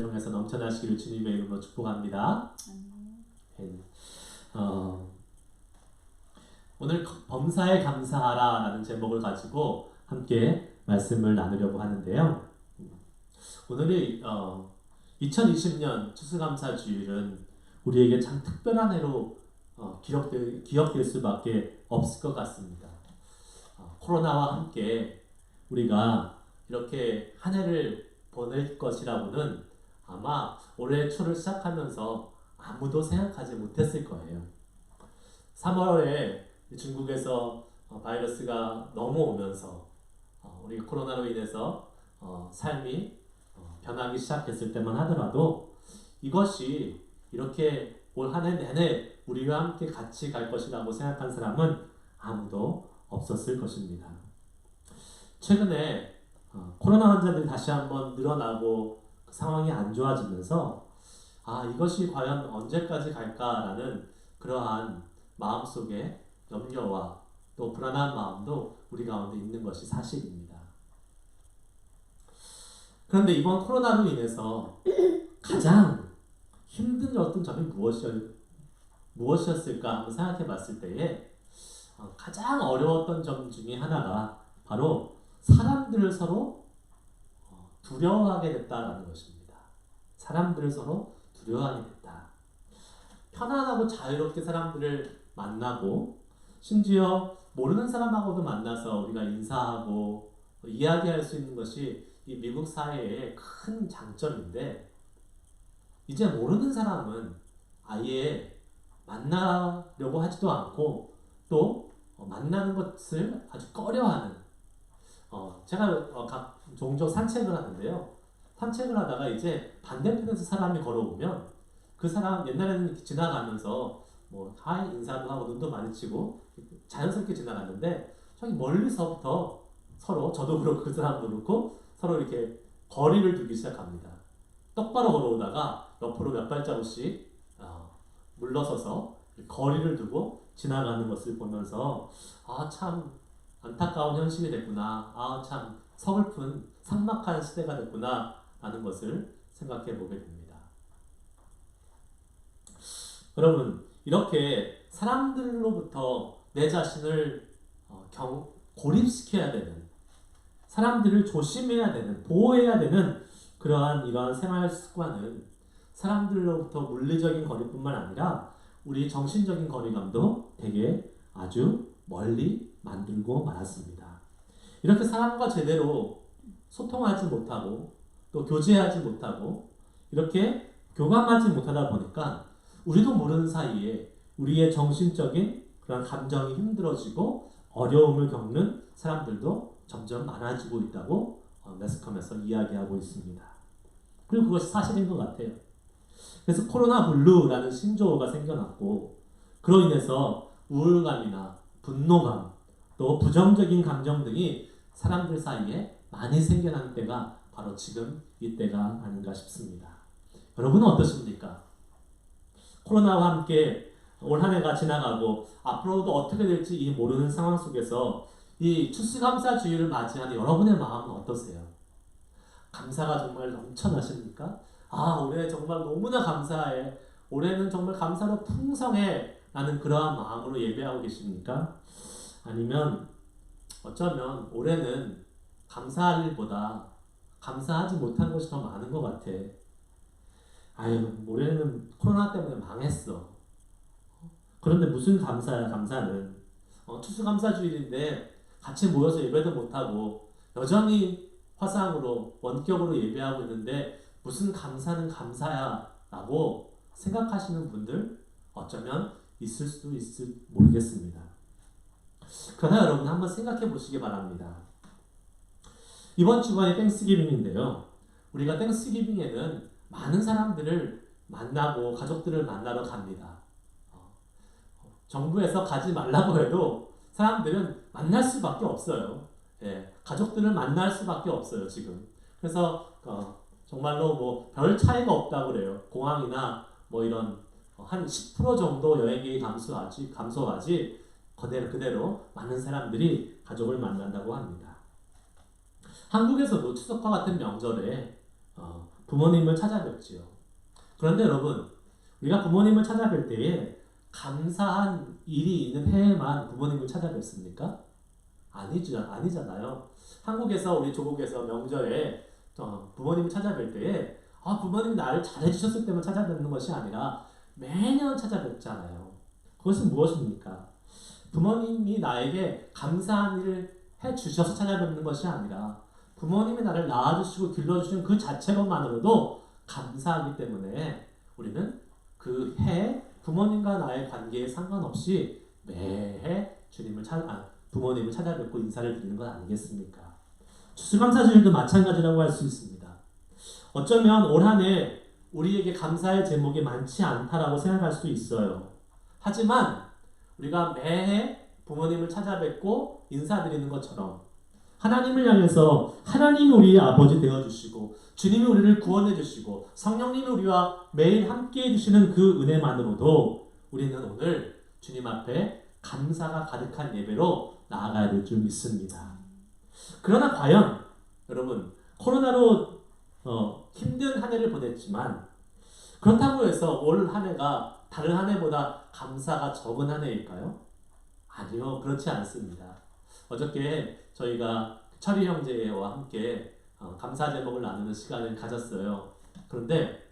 통해서 넘쳐나시기를 주님의 이름으로 축복합니다. 오늘 범사에 감사하라 라는 제목을 가지고 함께 말씀을 나누려고 하는데요. 오늘이 2020년 추수감사주일은 우리에게 참 특별한 해로 기억될 수밖에 없을 것 같습니다. 코로나와 함께 우리가 이렇게 한 해를 보낼 것이라고는 아마 올해 초를 시작하면서 아무도 생각하지 못했을 거예요. 3월에 중국에서 바이러스가 넘어오면서 우리 코로나로 인해서 삶이 변하기 시작했을 때만 하더라도 이것이 이렇게 올 한 해 내내 우리와 함께 같이 갈 것이라고 생각한 사람은 아무도 없었을 것입니다. 최근에 코로나 환자들이 다시 한번 늘어나고 상황이 안 좋아지면서 이것이 과연 언제까지 갈까라는 그러한 마음속에 염려와 또 불안한 마음도 우리 가운데 있는 것이 사실입니다. 그런데 이번 코로나로 인해서 가장 힘든 어떤 점이 무엇이었을까 한번 생각해 봤을 때에 가장 어려웠던 점 중에 하나가 바로 사람들을 서로 두려워하게 됐다라는 것입니다. 사람들을 서로 두려워하게 됐다. 편안하고 자유롭게 사람들을 만나고 심지어 모르는 사람하고도 만나서 우리가 인사하고 이야기할 수 있는 것이 이 미국 사회의 큰 장점인데 이제 모르는 사람은 아예 만나려고 하지도 않고 또 만나는 것을 아주 꺼려하는 제가 종종 산책을 하는데요. 산책을 하다가 이제 반대편에서 사람이 걸어오면 그 사람 옛날에는 지나가면서 하이 인사도 하고 눈도 마주치고 자연스럽게 지나갔는데 저기 멀리서부터 서로 저도 그렇고 그 사람도 그렇고 서로 이렇게 거리를 두기 시작합니다. 똑바로 걸어오다가 옆으로 몇 발자국씩 물러서서 거리를 두고 지나가는 것을 보면서 참 안타까운 현실이 됐구나. 참 서글픈 삭막한 시대가 됐구나 라는 것을 생각해 보게 됩니다. 여러분, 이렇게 사람들로부터 내 자신을 고립시켜야 되는, 사람들을 조심해야 되는, 보호해야 되는 이러한 생활 습관은 사람들로부터 물리적인 거리뿐만 아니라 우리 정신적인 거리감도 되게 아주 멀리 만들고 말았습니다. 이렇게 사람과 제대로 소통하지 못하고 또 교제하지 못하고 이렇게 교감하지 못하다 보니까 우리도 모르는 사이에 우리의 정신적인 그런 감정이 힘들어지고 어려움을 겪는 사람들도 점점 많아지고 있다고 매스컴에서 이야기하고 있습니다. 그리고 그것이 사실인 것 같아요. 그래서 코로나 블루라는 신조어가 생겨났고 그로 인해서 우울감이나 분노감 또 부정적인 감정 등이 사람들 사이에 많이 생겨나는 때가 바로 지금 이때가 아닌가 싶습니다. 여러분은 어떠십니까? 코로나와 함께 올 한 해가 지나가고 앞으로도 어떻게 될지 모르는 상황 속에서 이 추수감사주일을 맞이하는 여러분의 마음은 어떠세요? 감사가 정말 넘쳐나십니까? 올해 정말 너무나 감사해. 올해는 정말 감사로 풍성해. 라는 그러한 마음으로 예배하고 계십니까? 아니면 어쩌면 올해는 감사할 일보다 감사하지 못한 것이 더 많은 것 같아. 올해는 코로나 때문에 망했어. 그런데 무슨 감사야, 감사는. 추수감사주일인데 같이 모여서 예배도 못하고 여전히 화상으로 원격으로 예배하고 있는데 무슨 감사는 감사야 라고 생각하시는 분들 어쩌면 있을 수도 모르겠습니다. 그러나 여러분 한번 생각해 보시기 바랍니다. 이번 주간이 땡스기빙인데요. 우리가 땡스기빙에는 많은 사람들을 만나고 가족들을 만나러 갑니다. 정부에서 가지 말라고 해도 사람들은 만날 수밖에 없어요. 가족들을 만날 수밖에 없어요, 지금. 그래서 정말로 별 차이가 없다고 그래요. 공항이나 이런 한 10% 정도 여행객이 감소하지 그대로 많은 사람들이 가족을 만난다고 합니다. 한국에서도 추석과 같은 명절에 부모님을 찾아뵙지요. 그런데 여러분, 우리가 부모님을 찾아뵐 때에 감사한 일이 있는 해에만 부모님을 찾아뵙습니까? 아니잖아요. 한국에서 우리 조국에서 명절에 부모님을 찾아뵐 때에 부모님이 나를 잘해주셨을 때만 찾아뵙는 것이 아니라 매년 찾아뵙잖아요. 그것은 무엇입니까? 부모님이 나에게 감사한 일을 해주셔서 찾아뵙는 것이 아니라 부모님이 나를 낳아주시고 길러주신 그 자체만으로도 감사하기 때문에 우리는 그 해 부모님과 나의 관계에 상관없이 매해 부모님을 찾아뵙고 인사를 드리는 것 아니겠습니까? 추수감사절도 마찬가지라고 할 수 있습니다. 어쩌면 올 한 해 우리에게 감사의 제목이 많지 않다라고 생각할 수도 있어요. 하지만 우리가 매해 부모님을 찾아뵙고 인사드리는 것처럼 하나님을 향해서 하나님이 우리의 아버지 되어주시고 주님이 우리를 구원해주시고 성령님이 우리와 매일 함께해 주시는 그 은혜만으로도 우리는 오늘 주님 앞에 감사가 가득한 예배로 나아가야 될 줄 믿습니다. 그러나 과연 여러분 코로나로 힘든 한 해를 보냈지만 그렇다고 해서 올 한 해가 다른 한 해보다 감사가 적은 한 해일까요? 아니요, 그렇지 않습니다. 어저께 저희가 철이 형제와 함께 감사 제목을 나누는 시간을 가졌어요. 그런데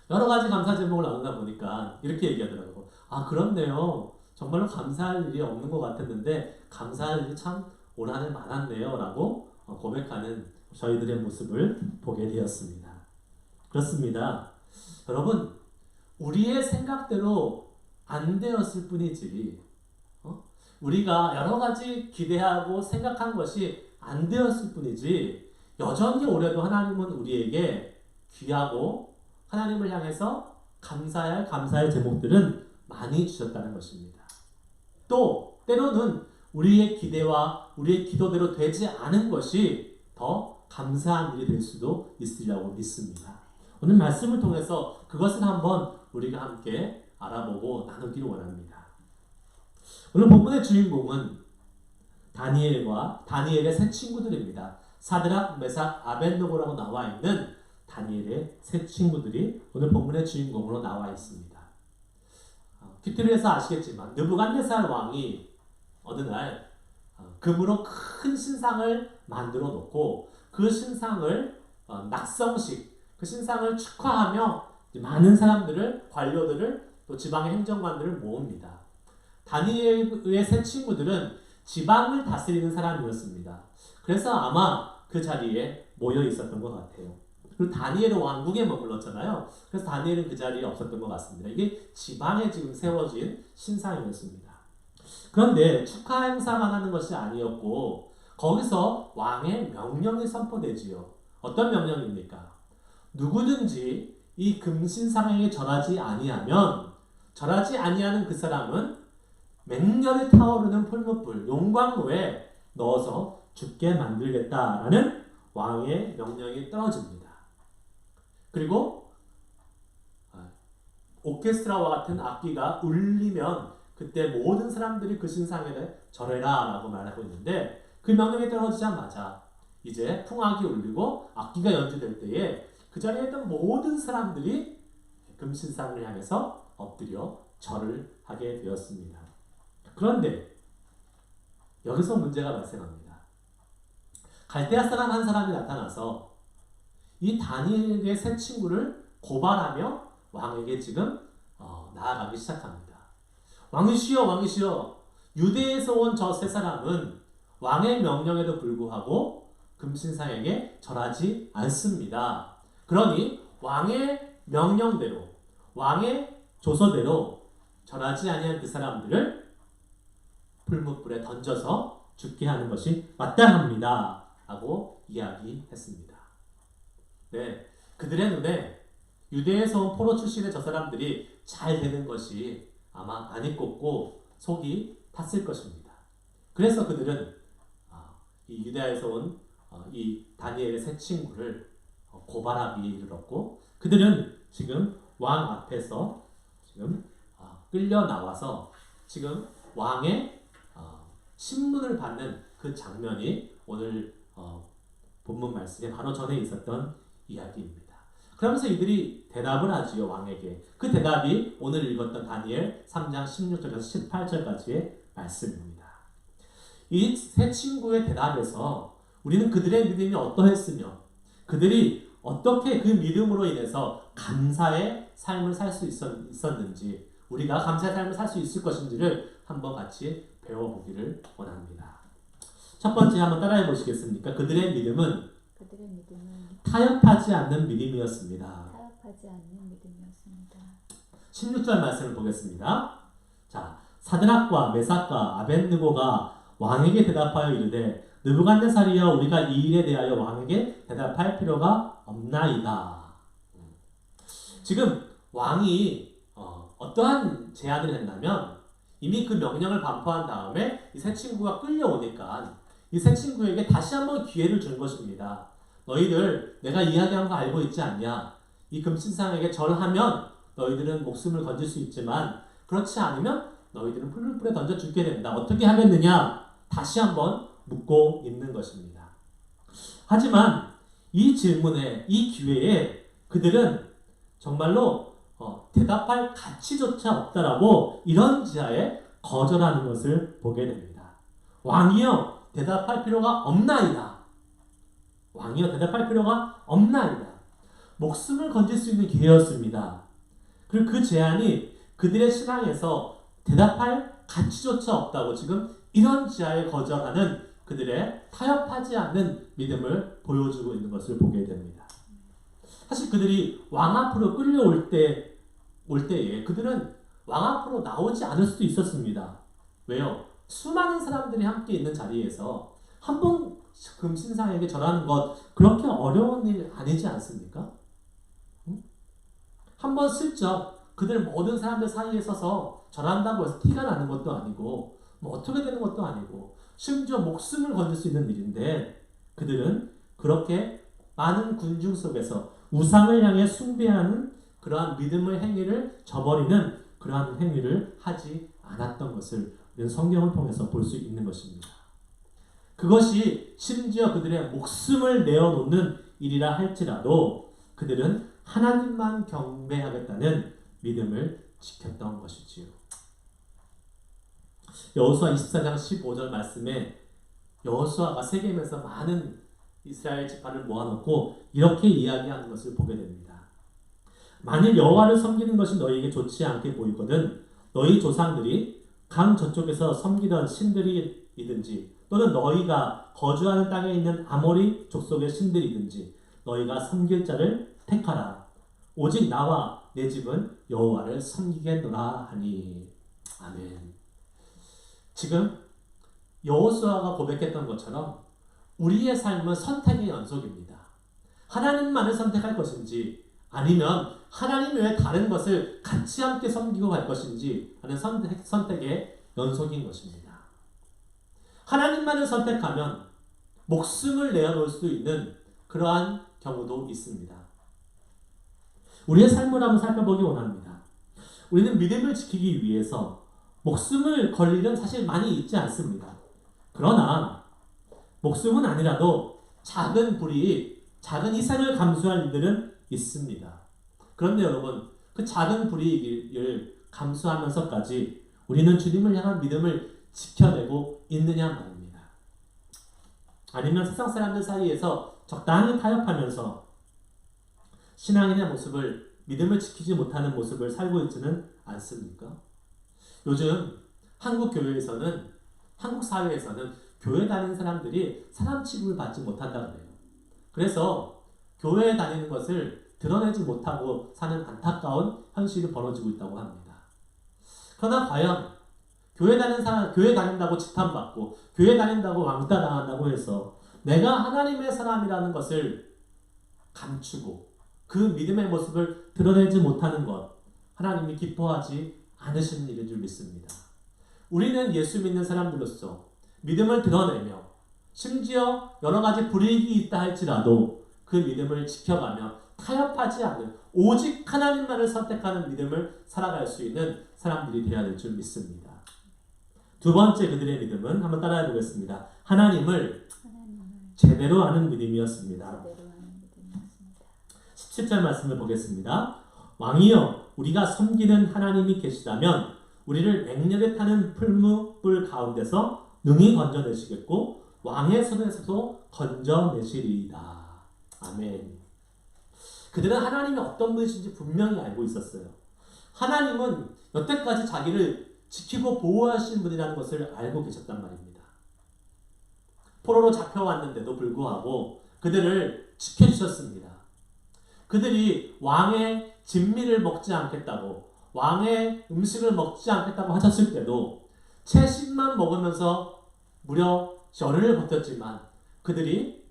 여러 가지 감사 제목을 나누다 보니까 이렇게 얘기하더라고요. 그렇네요. 정말로 감사할 일이 없는 것 같았는데 감사할 일이 참 올 한 해 많았네요. 라고 고백하는 저희들의 모습을 보게 되었습니다. 그렇습니다. 여러분, 우리의 생각대로 안 되었을 뿐이지 우리가 여러 가지 기대하고 생각한 것이 안 되었을 뿐이지 여전히 올해도 하나님은 우리에게 귀하고 하나님을 향해서 감사할 감사의 제목들은 많이 주셨다는 것입니다. 또 때로는 우리의 기대와 우리의 기도대로 되지 않은 것이 더 감사한 일이 될 수도 있으리라고 믿습니다. 오늘 말씀을 통해서 그것을 한번 우리가 함께 알아보고 나누기를 원합니다. 오늘 본문의 주인공은 다니엘과 다니엘의 세 친구들입니다. 사드락, 메삭, 아벳느고라고 나와 있는 다니엘의 세 친구들이 오늘 본문의 주인공으로 나와 있습니다. 퀴트리에서 아시겠지만 느부갓네살 왕이 어느 날 금으로 큰 신상을 만들어 놓고 그 신상을 낙성식, 그 신상을 축하하며 많은 사람들을, 관료들을, 또 지방의 행정관들을 모읍니다. 다니엘의 세 친구들은 지방을 다스리는 사람이었습니다. 그래서 아마 그 자리에 모여 있었던 것 같아요. 그리고 다니엘은 왕궁에 머물렀잖아요. 그래서 다니엘은 그 자리에 없었던 것 같습니다. 이게 지방에 지금 세워진 신상이었습니다. 그런데 축하 행사만 하는 것이 아니었고 거기서 왕의 명령이 선포되지요. 어떤 명령입니까? 누구든지 이 금신상에게 절하지 아니하면 절하지 아니하는 그 사람은 맹렬히 타오르는 풀무불 용광로에 넣어서 죽게 만들겠다라는 왕의 명령이 떨어집니다. 그리고 오케스트라와 같은 악기가 울리면 그때 모든 사람들이 그 신상에 절해라 라고 말하고 있는데 그 명령이 떨어지자마자 이제 풍악이 울리고 악기가 연주될 때에 그 자리에 있던 모든 사람들이 금신상을 향해서 엎드려 절을 하게 되었습니다. 그런데 여기서 문제가 발생합니다. 갈대아 사람 한 사람이 나타나서 이 다니엘의 세 친구를 고발하며 왕에게 지금 나아가기 시작합니다. 왕이시여, 왕이시여, 유대에서 온 저 세 사람은 왕의 명령에도 불구하고 금신상에게 절하지 않습니다. 그러니 왕의 명령대로, 왕의 조서대로 절하지 아니한 그 사람들을 풀무불에 던져서 죽게 하는 것이 마땅합니다. 라고 이야기했습니다. 네, 그들의 눈에 유대에서 온 포로 출신의 저 사람들이 잘 되는 것이 아마 안 입고 속이 탔을 것입니다. 그래서 그들은 이 유대에서 온 이 다니엘의 세 친구를 고발하기에 이르렀고 그들은 지금 왕 앞에서 지금 끌려 나와서 지금 왕의 신문을 받는 그 장면이 오늘 본문 말씀에 바로 전에 있었던 이야기입니다. 그러면서 이들이 대답을 하지요, 왕에게. 그 대답이 오늘 읽었던 다니엘 3장 16절에서 18절까지의 말씀입니다. 이 세 친구의 대답에서 우리는 그들의 믿음이 어떠했으며 그들이 어떻게 그 믿음으로 인해서 감사의 삶을 살 수 있었는지, 우리가 감사의 삶을 살 수 있을 것인지를 한번 같이 배워보기를 원합니다. 첫 번째 한번 따라해 보시겠습니까? 그들의 믿음은 타협하지 않는 믿음이었습니다. 16절 말씀을 보겠습니다. 자, 사드락과 메삭과 아벳느고가 왕에게 대답하여 이르되 느부갓네살이여 우리가 이 일에 대하여 왕에게 대답할 필요가 없나이다. 지금 왕이 어떠한 제안을 했냐면 이미 그 명령을 반포한 다음에 이 세 친구가 끌려오니까 이 세 친구에게 다시 한번 기회를 준 것입니다. 너희들 내가 이야기한 거 알고 있지 않냐? 이 금신상에게 절하면 너희들은 목숨을 건질 수 있지만 그렇지 않으면 너희들은 풀불에 던져 죽게 된다. 어떻게 하겠느냐? 다시 한번 묻고 있는 것입니다. 하지만 이 질문에, 이 기회에 그들은 정말로 대답할 가치조차 없다라고 이런 지하에 거절하는 것을 보게 됩니다. 왕이여 대답할 필요가 없나이다. 왕이여 대답할 필요가 없나이다. 목숨을 건질 수 있는 기회였습니다. 그리고 그 제안이 그들의 신앙에서 대답할 가치조차 없다고 지금 이런 지하에 거절하는 그들의 타협하지 않는 믿음을 보여주고 있는 것을 보게 됩니다. 사실 그들이 왕 앞으로 끌려올 때에 그들은 왕 앞으로 나오지 않을 수도 있었습니다. 왜요? 수많은 사람들이 함께 있는 자리에서 한 번 금신상에게 절하는 것 그렇게 어려운 일 아니지 않습니까? 한 번 슬쩍 그들 모든 사람들 사이에 서서 절한다고 해서 티가 나는 것도 아니고 뭐 어떻게 되는 것도 아니고 심지어 목숨을 건질 수 있는 일인데 그들은 그렇게 많은 군중 속에서 우상을 향해 숭배하는 그러한 믿음의 행위를 저버리는 그러한 행위를 하지 않았던 것을 우리는 성경을 통해서 볼 수 있는 것입니다. 그것이 심지어 그들의 목숨을 내어놓는 일이라 할지라도 그들은 하나님만 경배하겠다는 믿음을 지켰던 것이지요. 여호수아 24장 15절 말씀에 여호수아가 세겜에서 많은 이스라엘 지파를 모아놓고 이렇게 이야기하는 것을 보게 됩니다. 만일 여호와를 섬기는 것이 너희에게 좋지 않게 보이거든 너희 조상들이 강 저쪽에서 섬기던 신들이든지 또는 너희가 거주하는 땅에 있는 아모리 족속의 신들이든지 너희가 섬길 자를 택하라. 오직 나와 내 집은 여호와를 섬기겠노라 하니. 아멘. 지금 여호수아가 고백했던 것처럼 우리의 삶은 선택의 연속입니다. 하나님만을 선택할 것인지 아니면 하나님 외에 다른 것을 같이 함께 섬기고 갈 것인지 하는 선택의 연속인 것입니다. 하나님만을 선택하면 목숨을 내어놓을 수 있는 그러한 경우도 있습니다. 우리의 삶을 한번 살펴보기 원합니다. 우리는 믿음을 지키기 위해서 목숨을 걸 일은 사실 많이 있지 않습니다. 그러나 목숨은 아니라도 작은 불이익, 작은 희생을 감수할 일들은 있습니다. 그런데 여러분, 그 작은 불이익을 감수하면서까지 우리는 주님을 향한 믿음을 지켜내고 있느냐 말입니다. 아니면 세상 사람들 사이에서 적당히 타협하면서 신앙인의 모습을, 믿음을 지키지 못하는 모습을 살고 있지는 않습니까? 요즘 한국 교회에서는, 한국 사회에서는 교회 다니는 사람들이 사람 취급을 받지 못한다 그래요. 그래서 교회에 다니는 것을 드러내지 못하고 사는 안타까운 현실이 벌어지고 있다고 합니다. 그러나 과연 교회 다닌다고 지탄받고 교회 다닌다고 왕따 당한다고 해서 내가 하나님의 사람이라는 것을 감추고 그 믿음의 모습을 드러내지 못하는 것, 하나님이 기뻐하지 않으시는 일인 줄 믿습니다. 우리는 예수 믿는 사람들로서 믿음을 드러내며 심지어 여러 가지 불이익이 있다 할지라도 그 믿음을 지켜가며 타협하지 않는 오직 하나님만을 선택하는 믿음을 살아갈 수 있는 사람들이 되어야 될 줄 믿습니다. 두 번째 그들의 믿음은 한번 따라해 보겠습니다. 하나님을 제대로 아는 믿음이었습니다. 17절 말씀을 보겠습니다. 왕이여 우리가 섬기는 하나님이 계시다면 우리를 맹렬에 타는 풀무불 가운데서 능히 건져내시겠고 왕의 손에서도 건져내시리이다. 아멘. 그들은 하나님이 어떤 분이신지 분명히 알고 있었어요. 하나님은 여태까지 자기를 지키고 보호하신 분이라는 것을 알고 계셨단 말입니다. 포로로 잡혀왔는데도 불구하고 그들을 지켜주셨습니다. 그들이 왕의 진미를 먹지 않겠다고, 왕의 음식을 먹지 않겠다고 하셨을 때도 채식만 먹으면서 무려 열흘을 버텼지만 그들이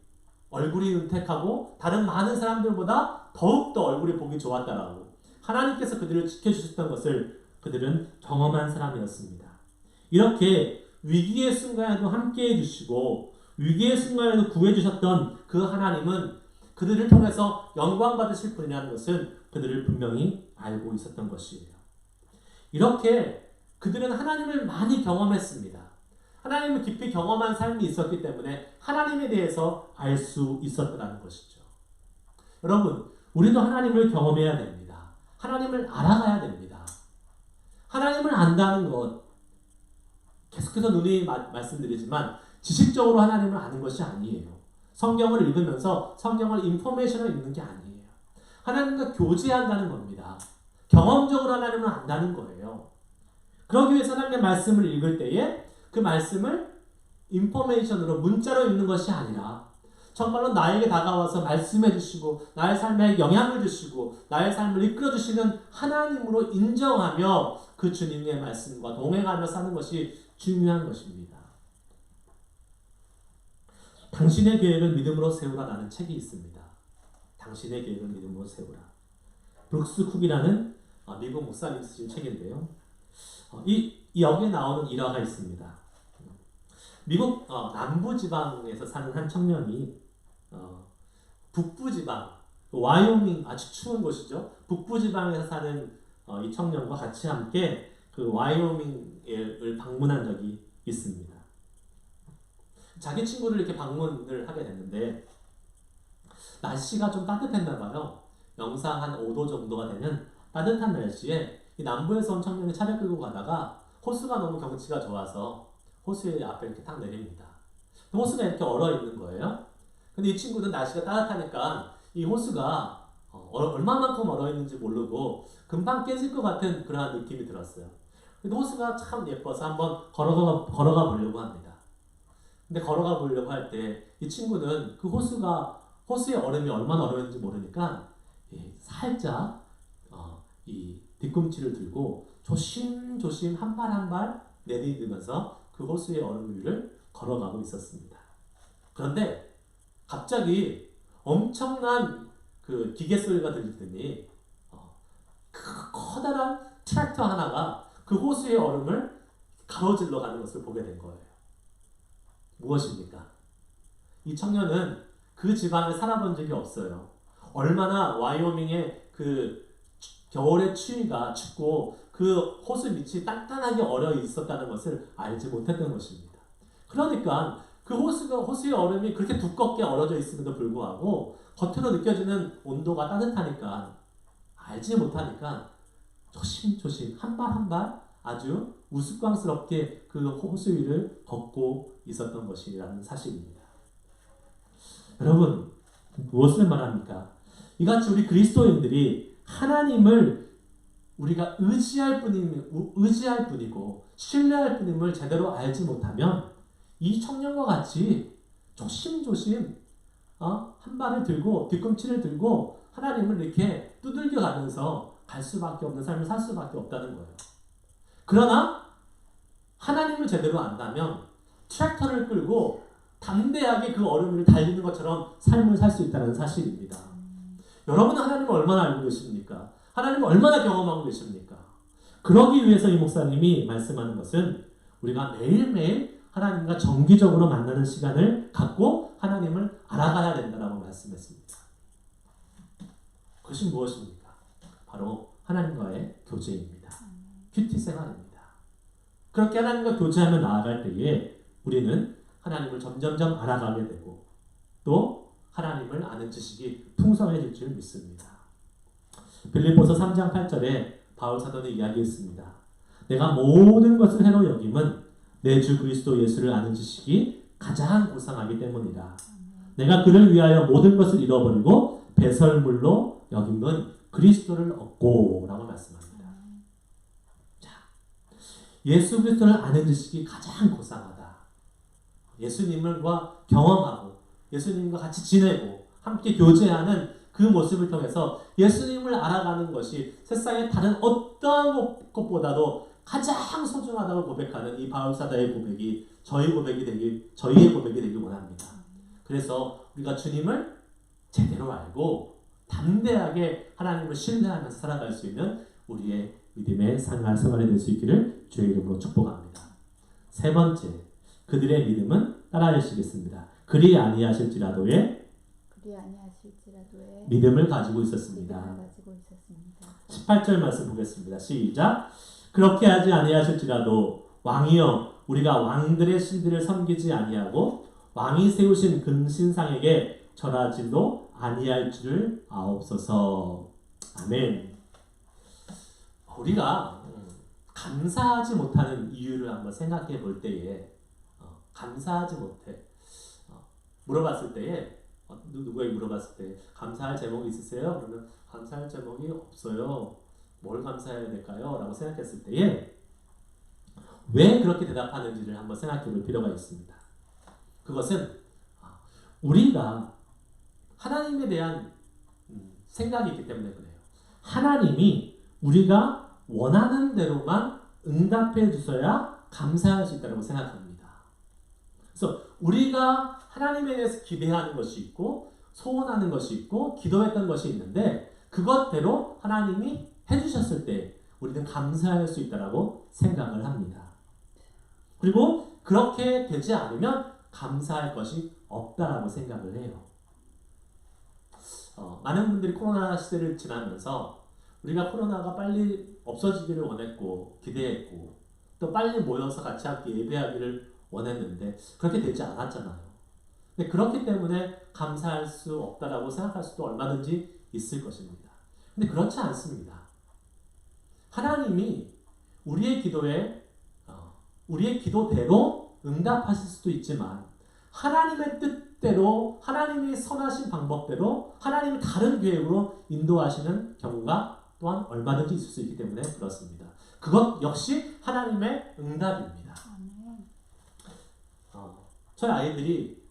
얼굴이 은택하고 다른 많은 사람들보다 더욱더 얼굴이 보기 좋았다라고 하나님께서 그들을 지켜주셨던 것을 그들은 경험한 사람이었습니다. 이렇게 위기의 순간에도 함께해 주시고 위기의 순간에도 구해주셨던 그 하나님은 그들을 통해서 영광 받으실 분이라는 것은 그들을 분명히 알고 있었던 것이에요. 이렇게 그들은 하나님을 많이 경험했습니다. 하나님을 깊이 경험한 삶이 있었기 때문에 하나님에 대해서 알 수 있었다는 것이죠. 여러분, 우리도 하나님을 경험해야 됩니다. 하나님을 알아가야 됩니다. 하나님을 안다는 것, 계속해서 누누이 말씀드리지만 지식적으로 하나님을 아는 것이 아니에요. 성경을 읽으면서 성경을 인포메이션을 읽는 게 아니에요. 하나님과 교제한다는 겁니다. 경험적으로 하나님을 안다는 거예요. 그러기 위해서 하나님의 말씀을 읽을 때에 그 말씀을 인포메이션으로 문자로 읽는 것이 아니라 정말로 나에게 다가와서 말씀해 주시고 나의 삶에 영향을 주시고 나의 삶을 이끌어 주시는 하나님으로 인정하며 그 주님의 말씀과 동행하며 사는 것이 중요한 것입니다. 당신의 계획을 믿음으로 세우라라는 책이 있습니다. 당신의 계획을 믿음으로 세우라. 브룩스 쿡이라는 미국 목사님 쓰신 책인데요. 여기에 나오는 일화가 있습니다. 미국 남부지방에서 사는 한 청년이 북부지방, 와이오밍 아주 추운 곳이죠. 북부지방에서 사는 이 청년과 같이 함께 그 와이오밍을 방문한 적이 있습니다. 자기 친구를 이렇게 방문을 하게 됐는데 날씨가 좀 따뜻했나 봐요. 영상 한 5도 정도가 되는 따뜻한 날씨에 이 남부에서 온 청년이 차를 끌고 가다가 호수가 너무 경치가 좋아서 호수의 앞에 이렇게 탁 내립니다. 호수가 이렇게 얼어 있는 거예요. 근데 이 친구는 날씨가 따뜻하니까 이 호수가 얼마만큼 얼어 있는지 모르고 금방 깨질 것 같은 그러한 느낌이 들었어요. 근데 호수가 참 예뻐서 한번 걸어가 보려고 합니다. 근데 걸어가 보려고 할 때 이 친구는 그 호수의 얼음이 얼마나 얼어 있는지 모르니까 살짝 이 뒤꿈치를 들고 조심조심 한 발 한 발 내디디면서 그 호수의 얼음 위를 걸어가고 있었습니다. 그런데 갑자기 엄청난 그 기계 소리가 들리더니 커다란 트랙터 하나가 그 호수의 얼음을 가로질러 가는 것을 보게 된 거예요. 무엇입니까? 이 청년은 그 지방에 살아본 적이 없어요. 얼마나 와이오밍의 그 겨울의 추위가 춥고 그 호수 밑이 단단하게 얼어 있었다는 것을 알지 못했던 것입니다. 그러니까 그 호수의 얼음이 그렇게 두껍게 얼어져 있음에도 불구하고 겉으로 느껴지는 온도가 따뜻하니까 알지 못하니까 조심조심 한 발 한 발 아주 우스꽝스럽게 그 호수 위를 걷고 있었던 것이라는 사실입니다. 여러분, 무엇을 말합니까? 이같이 우리 그리스도인들이 하나님을 우리가 의지할 뿐이고 신뢰할 뿐임을 제대로 알지 못하면 이 청년과 같이 조심조심 한 발을 들고 뒤꿈치를 들고 하나님을 이렇게 두들겨 가면서 갈 수밖에 없는 삶을 살 수밖에 없다는 거예요. 그러나 하나님을 제대로 안다면 트랙터를 끌고 담대하게 그 얼음 위를 달리는 것처럼 삶을 살 수 있다는 사실입니다. 여러분은 하나님을 얼마나 알고 계십니까? 하나님을 얼마나 경험하고 계십니까? 그러기 위해서 이 목사님이 말씀하는 것은 우리가 매일매일 하나님과 정기적으로 만나는 시간을 갖고 하나님을 알아가야 된다고 말씀했습니다. 그것이 무엇입니까? 바로 하나님과의 교제입니다. 큐티 생활입니다. 그렇게 하나님과 교제하며 나아갈 때에 우리는 하나님을 점점점 알아가게 되고 또 하나님을 아는 지식이 풍성해질 줄 믿습니다. 빌립보서 3장 8절에 바울 사도는 이야기했습니다. 내가 모든 것을 해로 여김은 내 주 그리스도 예수를 아는 지식이 가장 고상하기 때문이라. 내가 그를 위하여 모든 것을 잃어버리고 배설물로 여김은 그리스도를 얻고 라고 말씀합니다. 자, 예수 그리스도를 아는 지식이 가장 고상하다. 예수님과 경험하고 예수님과 같이 지내고 함께 교제하는 그 모습을 통해서 예수님을 알아가는 것이 세상의 다른 어떠한 것보다도 가장 소중하다고 고백하는 이 바울 사도의 고백이 저희의 고백이 되길 원합니다. 그래서 우리가 주님을 제대로 알고 담대하게 하나님을 신뢰하면서 살아갈 수 있는 우리의 믿음의 생활이 될 수 있기를 주의 이름으로 축복합니다. 세 번째, 그들의 믿음은 따라하시겠습니다. 그리 아니하실지라도의 믿음을 가지고 있었습니다. 18절 말씀 보겠습니다. 시작. 그렇게 하지 아니하실지라도 왕이여 우리가 왕들의 신들을 섬기지 아니하고 왕이 세우신 금신상에게 절하지도 아니할 줄을 아옵소서. 아멘. 우리가 감사하지 못하는 이유를 한번 생각해 볼 때에 감사하지 못해 물어봤을 때에 누구에게 물어봤을 때 감사할 제목이 있으세요? 그러면 감사할 제목이 없어요. 뭘 감사해야 될까요? 라고 생각했을 때에 왜 그렇게 대답하는지를 한번 생각해 볼 필요가 있습니다. 그것은 우리가 하나님에 대한 생각이 있기 때문에 그래요. 하나님이 우리가 원하는 대로만 응답해 주셔야 감사할 수 있다고 생각합니다. 그래서 우리가 하나님에 대해서 기대하는 것이 있고 소원하는 것이 있고 기도했던 것이 있는데 그것대로 하나님이 해주셨을 때 우리는 감사할 수 있다고 생각을 합니다. 그리고 그렇게 되지 않으면 감사할 것이 없다라고 생각을 해요. 많은 분들이 코로나 시대를 지나면서 우리가 코로나가 빨리 없어지기를 원했고 기대했고 또 빨리 모여서 같이 함께 예배하기를 원했는데 그렇게 되지 않았잖아요. 근데 그렇기 때문에 감사할 수 없다라고 생각할 수도 얼마든지 있을 것입니다. 근데 그렇지 않습니다. 하나님이 우리의 기도대로 응답하실 수도 있지만 하나님의 뜻대로 하나님이 선하신 방법대로 하나님이 다른 계획으로 인도하시는 경우가 또한 얼마든지 있을 수 있기 때문에 그렇습니다. 그것 역시 하나님의 응답입니다. 저희 아이들이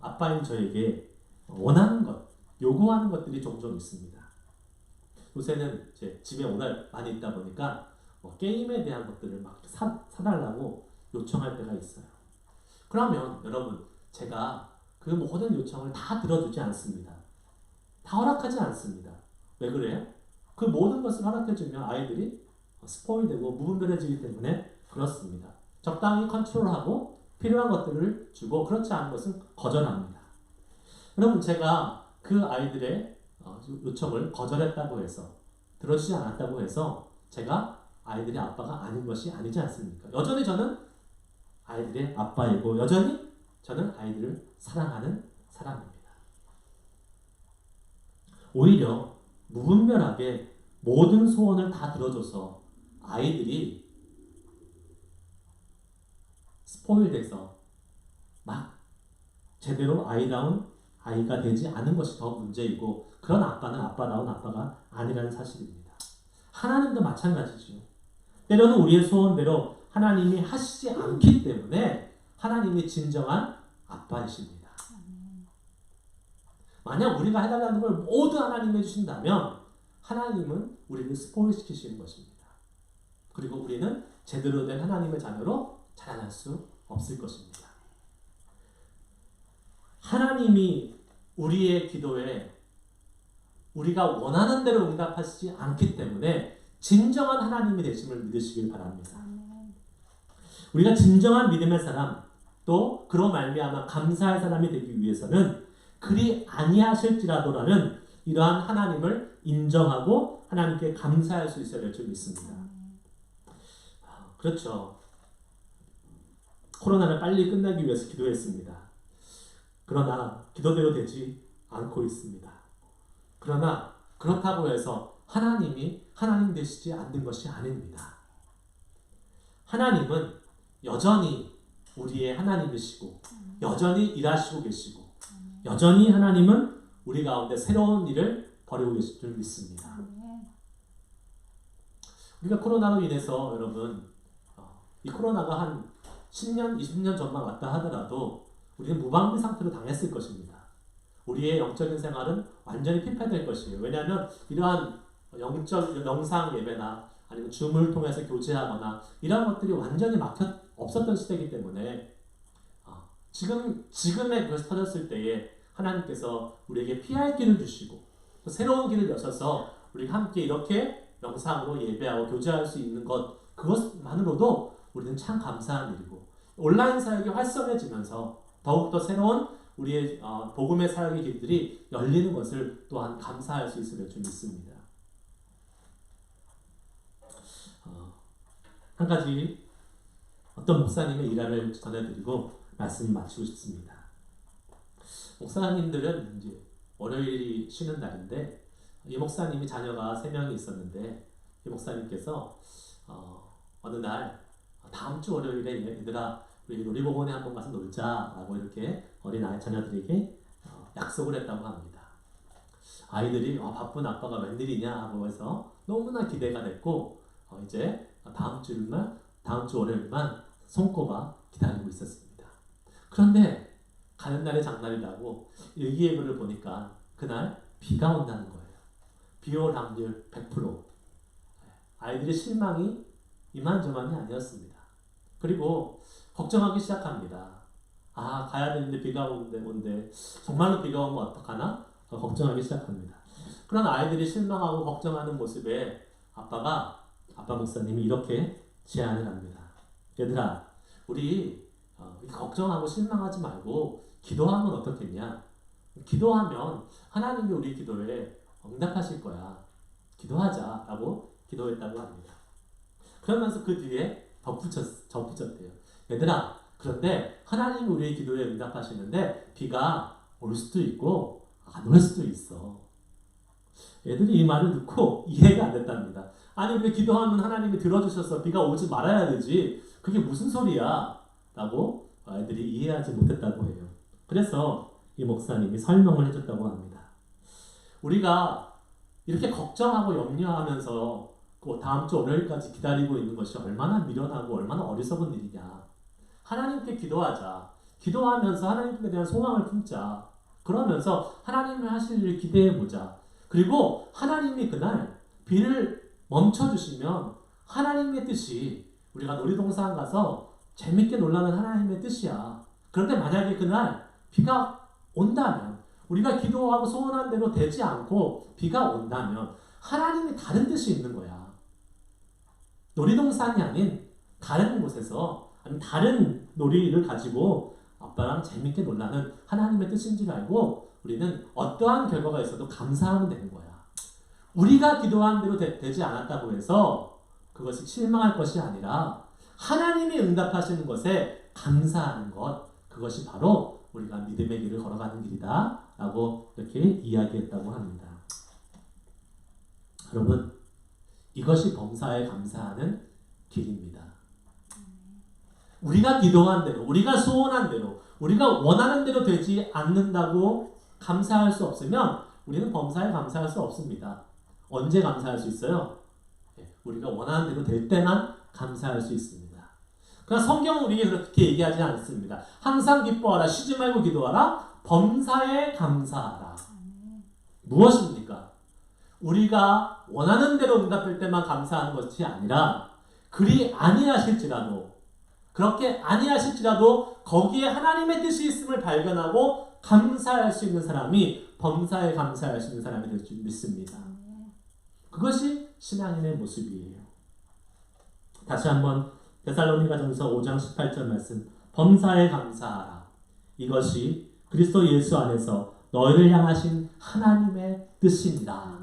아빠인 저에게 원하는 것, 요구하는 것들이 종종 있습니다. 요새는 제 집에 워낙 많이 있다 보니까 게임에 대한 것들을 막 사달라고 요청할 때가 있어요. 그러면 여러분 제가 그 모든 요청을 다 들어주지 않습니다. 다 허락하지 않습니다. 왜 그래요? 그 모든 것을 허락해주면 아이들이 스포일되고 무분별해지기 때문에 그렇습니다. 적당히 컨트롤하고 필요한 것들을 주고 그렇지 않은 것은 거절합니다. 여러분 제가 그 아이들의 요청을 거절했다고 해서 들어주지 않았다고 해서 제가 아이들의 아빠가 아닌 것이 아니지 않습니까? 여전히 저는 아이들의 아빠이고 여전히 저는 아이들을 사랑하는 사람입니다. 오히려 무분별하게 모든 소원을 다 들어줘서 아이들이 스포일돼서 막 제대로 아이다운 아이가 되지 않은 것이 더 문제이고 그런 아빠는 아빠다운 아빠가 아니라는 사실입니다. 하나님도 마찬가지죠. 때로는 우리의 소원대로 하나님이 하시지 않기 때문에 하나님이 진정한 아빠이십니다. 만약 우리가 해달라는 걸 모두 하나님이 해주신다면 하나님은 우리를 스포일시키시는 것입니다. 그리고 우리는 제대로 된 하나님의 자녀로 자라날 수 없을 것입니다. 하나님이 우리의 기도에 우리가 원하는 대로 응답하시지 않기 때문에 진정한 하나님이 되심을 믿으시길 바랍니다. 우리가 진정한 믿음의 사람 또 그로 말미암아 감사할 사람이 되기 위해서는 그리 아니하실지라도라는 이러한 하나님을 인정하고 하나님께 감사할 수 있어야 될 줄 믿습니다. 그렇죠. 코로나를 빨리 끝나기 위해서 기도했습니다. 그러나 기도대로 되지 않고 있습니다. 그러나 그렇다고 해서 하나님이 하나님 되시지 않는 것이 아닙니다. 하나님은 여전히 우리의 하나님이시고 여전히 일하시고 계시고 여전히 하나님은 우리 가운데 새로운 일을 벌이고 계실 줄 믿습니다. 우리가 코로나로 인해서 여러분 이 코로나가 한 10년, 20년 전만 왔다 하더라도 우리는 무방비 상태로 당했을 것입니다. 우리의 영적인 생활은 완전히 피폐될 것이에요. 왜냐하면 이러한 영상 예배나 아니면 줌을 통해서 교제하거나 이런 것들이 완전히 없었던 시대이기 때문에 지금의 그것이 터졌을 때에 하나님께서 우리에게 피할 길을 주시고 또 새로운 길을 여셔서 우리가 함께 이렇게 영상으로 예배하고 교제할 수 있는 그것만으로도 우리는 참 감사한 일이고 온라인 사역이 활성해지면서 더욱더 새로운 우리의 복음의 사역의 길들이 열리는 것을 또한 감사할 수 있을 줄 믿습니다. 한 가지 어떤 목사님의 일화를 전해드리고 말씀을 마치고 싶습니다. 목사님들은 이제 월요일이 쉬는 날인데 이 목사님이 자녀가 3명이 있었는데 이 목사님께서 어느 날 다음 주 월요일에 얘들아 우리 놀이공원에 한번 가서 놀자라고 이렇게 어린 아이 자녀들에게 약속을 했다고 합니다. 아이들이 바쁜 아빠가 웬일이냐 하고 해서 너무나 기대가 됐고 이제 다음 주 월요일만 손꼽아 기다리고 있었습니다. 그런데 가는 날이 장날이라고 일기예보를 보니까 그날 비가 온다는 거예요. 비 올 확률 100%. 아이들의 실망이 이만저만이 아니었습니다. 그리고 걱정하기 시작합니다. 가야 되는데 비가 온대. 정말로 비가 오면 어떡하나? 걱정하기 시작합니다. 그런 아이들이 실망하고 걱정하는 모습에 아빠 목사님이 이렇게 제안을 합니다. 얘들아, 우리 걱정하고 실망하지 말고 기도하면 어떻겠냐? 기도하면 하나님이 우리 기도에 응답하실 거야. 기도하자라고 기도했다고 합니다. 그러면서 그 뒤에 덧붙였대요. 얘들아, 그런데 하나님이 우리의 기도에 응답하시는데 비가 올 수도 있고 안 올 수도 있어. 애들이 이 말을 듣고 이해가 안 됐답니다. 아니 왜 기도하면 하나님이 들어주셔서 비가 오지 말아야 되지? 그게 무슨 소리야? 라고 아이들이 이해하지 못했다고 해요. 그래서 이 목사님이 설명을 해줬다고 합니다. 우리가 이렇게 걱정하고 염려하면서 다음 주 월요일까지 기다리고 있는 것이 얼마나 미련하고 얼마나 어리석은 일이냐. 하나님께 기도하자. 기도하면서 하나님께 대한 소망을 품자. 그러면서 하나님이 하실 일을 기대해보자. 그리고 하나님이 그날 비를 멈춰주시면 하나님의 뜻이 우리가 놀이동산 가서 재밌게 놀라는 하나님의 뜻이야. 그런데 만약에 그날 비가 온다면 우리가 기도하고 소원한 대로 되지 않고 비가 온다면 하나님이 다른 뜻이 있는 거야. 놀이동산이 아닌 다른 곳에서 아니면 다른 놀이를 가지고 아빠랑 재밌게 놀라는 하나님의 뜻인 줄 알고 우리는 어떠한 결과가 있어도 감사하면 되는 거야. 우리가 기도한 대로 되지 않았다고 해서 그것이 실망할 것이 아니라 하나님이 응답하시는 것에 감사하는 것, 그것이 바로 우리가 믿음의 길을 걸어가는 길이다 라고 이렇게 이야기했다고 합니다. 여러분, 이것이 범사에 감사하는 길입니다. 우리가 기도한 대로, 우리가 소원한 대로, 우리가 원하는 대로 되지 않는다고 감사할 수 없으면 우리는 범사에 감사할 수 없습니다. 언제 감사할 수 있어요? 우리가 원하는 대로 될 때만 감사할 수 있습니다. 그러나 성경은 우리에게 그렇게 얘기하지 않습니다. 항상 기뻐하라, 쉬지 말고 기도하라, 범사에 감사하라. 무엇입니까? 우리가 원하는 대로 응답될 때만 감사하는 것이 아니라 그리 아니하실지라도, 그렇게 아니하실지라도 거기에 하나님의 뜻이 있음을 발견하고 감사할 수 있는 사람이 범사에 감사할 수 있는 사람이 될 줄 믿습니다. 그것이 신앙인의 모습이에요. 다시 한번 데살로니가전서 5장 18절 말씀, 범사에 감사하라. 이것이 그리스도 예수 안에서 너희를 향하신 하나님의 뜻입니다.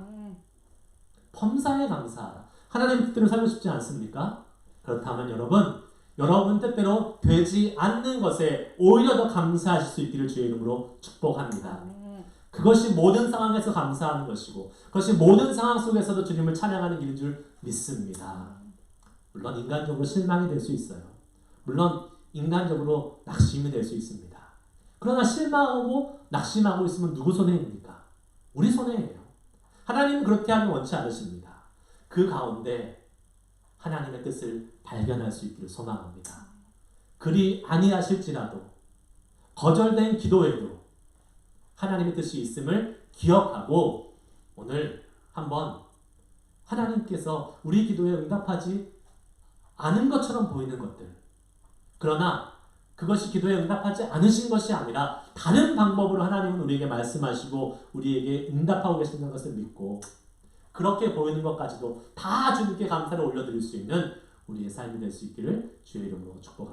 범사에 감사하라. 하나님 뜻대로 살고 싶지 않습니까? 그렇다면 여러분 뜻대로 되지 않는 것에 오히려 더 감사하실 수 있기를 주의 이름으로 축복합니다. 그것이 모든 상황에서 감사하는 것이고 그것이 모든 상황 속에서도 주님을 찬양하는 길인 줄 믿습니다. 물론 인간적으로 실망이 될 수 있어요. 물론 인간적으로 낙심이 될 수 있습니다. 그러나 실망하고 낙심하고 있으면 누구 손해입니까? 우리 손해예요. 하나님은 그렇게 하기 원치 않으십니다. 그 가운데 하나님의 뜻을 발견할 수 있기를 소망합니다. 그리 아니하실지라도 거절된 기도에도 하나님의 뜻이 있음을 기억하고 오늘 한번 하나님께서 우리 기도에 응답하지 않은 것처럼 보이는 것들, 그러나 그것이 기도에 응답하지 않으신 것이 아니라 다른 방법으로 하나님은 우리에게 말씀하시고 우리에게 응답하고 계신다는 것을 믿고 그렇게 보이는 것까지도 다 주님께 감사를 올려드릴 수 있는 우리의 삶이 될 수 있기를 주의 이름으로 축복합니다.